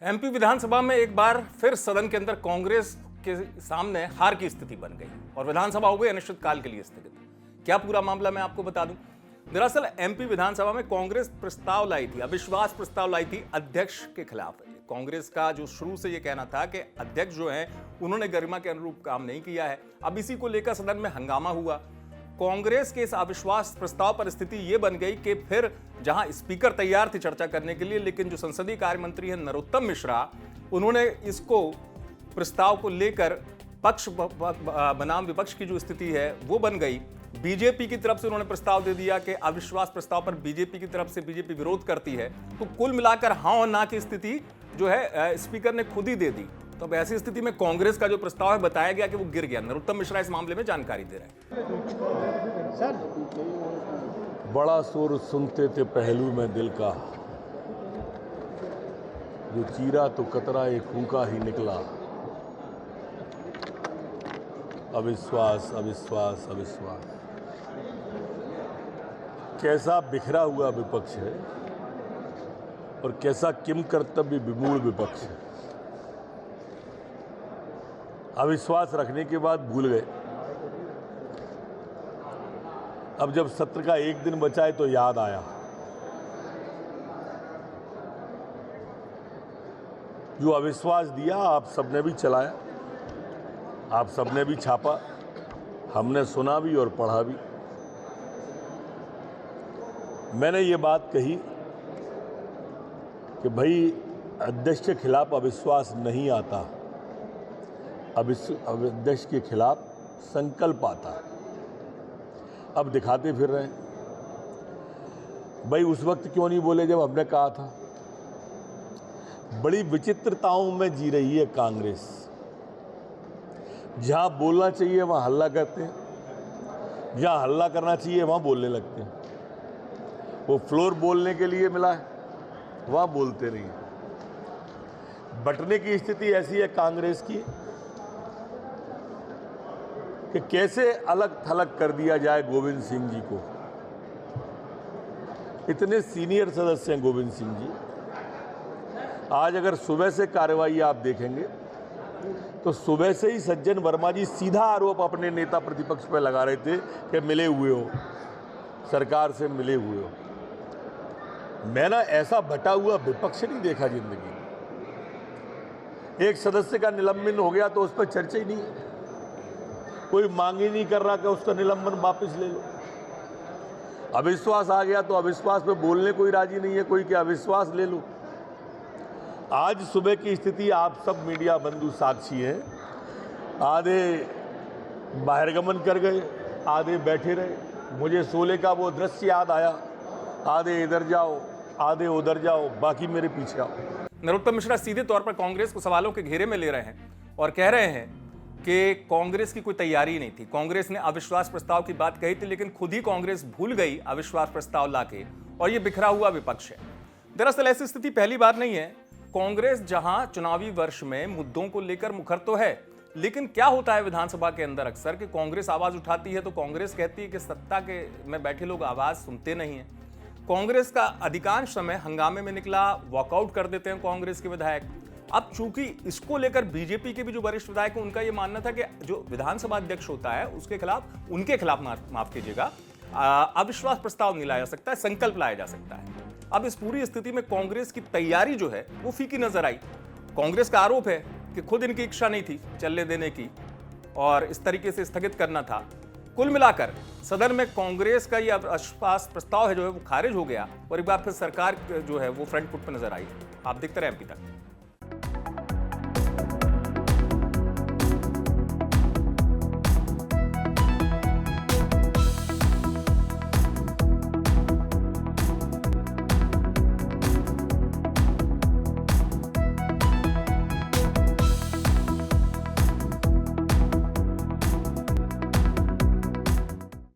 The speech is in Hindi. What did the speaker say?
एमपी विधानसभा में एक बार फिर सदन के अंदर कांग्रेस के सामने हार की स्थिति बन गई और विधानसभा हो गई अनिश्चितकाल के लिए स्थगित। क्या पूरा मामला मैं आपको बता दूं। दरअसल एमपी विधानसभा में कांग्रेस प्रस्ताव लाई थी, अविश्वास प्रस्ताव लाई थी अध्यक्ष के खिलाफ। कांग्रेस का जो शुरू से ये कहना था कि अध्यक्ष जो है उन्होंने गरिमा के अनुरूप काम नहीं किया है। अब इसी को लेकर सदन में हंगामा हुआ। कांग्रेस के इस अविश्वास प्रस्ताव पर स्थिति ये बन गई कि फिर जहां स्पीकर तैयार थे चर्चा करने के लिए, लेकिन जो संसदीय कार्य मंत्री हैं नरोत्तम मिश्रा, उन्होंने इसको प्रस्ताव को लेकर पक्ष बनाम विपक्ष की जो स्थिति है वो बन गई। बीजेपी की तरफ से उन्होंने प्रस्ताव दे दिया कि अविश्वास प्रस्ताव पर बीजेपी की तरफ से बीजेपी विरोध करती है, तो कुल मिलाकर हाँ और ना की स्थिति जो है स्पीकर ने खुद ही दे दी। तो अब ऐसी स्थिति में कांग्रेस का जो प्रस्ताव है बताया गया कि वो गिर गया। नरोत्तम मिश्रा इस मामले में जानकारी दे रहे हैं। बड़ा सुर सुनते थे पहलू में दिल का, जो चीरा तो कतरा एक फूंका ही निकला। अविश्वास अविश्वास अविश्वास, कैसा बिखरा हुआ विपक्ष है और कैसा किम कर्तव्य विमूढ़ विपक्ष है। अविश्वास रखने के बाद भूल गए। अब जब सत्र का एक दिन बचा है तो याद आया। जो अविश्वास दिया आप सबने भी चलाया, आप सबने भी छापा, हमने सुना भी और पढ़ा भी। मैंने ये बात कही कि भाई अध्यक्ष के खिलाफ अविश्वास नहीं आता, अध्यक्ष के खिलाफ संकल्प आता है। अब दिखाते फिर रहे हैं। भाई उस वक्त क्यों नहीं बोले जब हमने कहा था। बड़ी विचित्रताओं में जी रही है कांग्रेस। जहां बोलना चाहिए वहां हल्ला करते हैं, जहां हल्ला करना चाहिए वहां बोलने लगते हैं। वो फ्लोर बोलने के लिए मिला है, वहां बोलते नहीं। बंटने की स्थिति ऐसी है कांग्रेस की कि कैसे अलग थलग कर दिया जाए गोविंद सिंह जी को। इतने सीनियर सदस्य हैं गोविंद सिंह जी। आज अगर सुबह से कार्रवाई आप देखेंगे तो सुबह से ही सज्जन वर्मा जी सीधा आरोप अपने नेता प्रतिपक्ष पर लगा रहे थे कि मिले हुए हो, सरकार से मिले हुए हो। मैंने ऐसा बटा हुआ विपक्ष नहीं देखा जिंदगी में। एक सदस्य का निलंबन हो गया तो उस पर चर्चा ही नहीं, कोई मांग ही नहीं कर रहा कि उसका निलंबन वापस ले लो। अविश्वास आ गया तो अविश्वास पे बोलने कोई राजी नहीं है कोई कि अविश्वास ले लो। आज सुबह की स्थिति आप सब मीडिया बंधु साक्षी हैं। आधे बहिर्गमन कर गए, आधे बैठे रहे। मुझे शोले का वो दृश्य याद आया, आधे इधर जाओ आधे उधर जाओ, बाकी मेरे पीछे आओ। नरोत्तम मिश्रा सीधे तौर पर कांग्रेस को सवालों के घेरे में ले रहे हैं और कह रहे हैं कि कांग्रेस की कोई तैयारी नहीं थी। कांग्रेस ने अविश्वास प्रस्ताव की बात कही थी, लेकिन खुद ही कांग्रेस भूल गई अविश्वास प्रस्ताव लाके, और ये बिखरा हुआ विपक्ष है। दरअसल ऐसी स्थिति पहली बार नहीं है। कांग्रेस जहां चुनावी वर्ष में मुद्दों को लेकर मुखर तो है, लेकिन क्या होता है विधानसभा के अंदर अक्सर कि कांग्रेस आवाज उठाती है तो कांग्रेस कहती है कि सत्ता के में बैठे लोग आवाज सुनते नहीं है। कांग्रेस का अधिकांश समय हंगामे में निकला, वॉकआउट कर देते हैं कांग्रेस के विधायक। अब चूंकि इसको लेकर बीजेपी के भी जो वरिष्ठ विधायक हैं उनका यह मानना था कि जो विधानसभा अध्यक्ष होता है उसके खिलाफ, उनके खिलाफ माफ कीजिएगा, अविश्वास प्रस्ताव नहीं लाया जा सकता है, संकल्प लाया जा सकता है। अब इस पूरी स्थिति में कांग्रेस की तैयारी जो है वो फीकी नजर आई। कांग्रेस का आरोप है कि खुद इनकी इच्छा नहीं थी चलने देने की और इस तरीके से स्थगित करना था। कुल मिलाकर सदन में कांग्रेस का यह अविश्वास प्रस्ताव है जो है वो खारिज हो गया और एक बार फिर सरकार जो है वो फ्रंट फुट पर नजर आई। आप देखते रहे एमपी तक।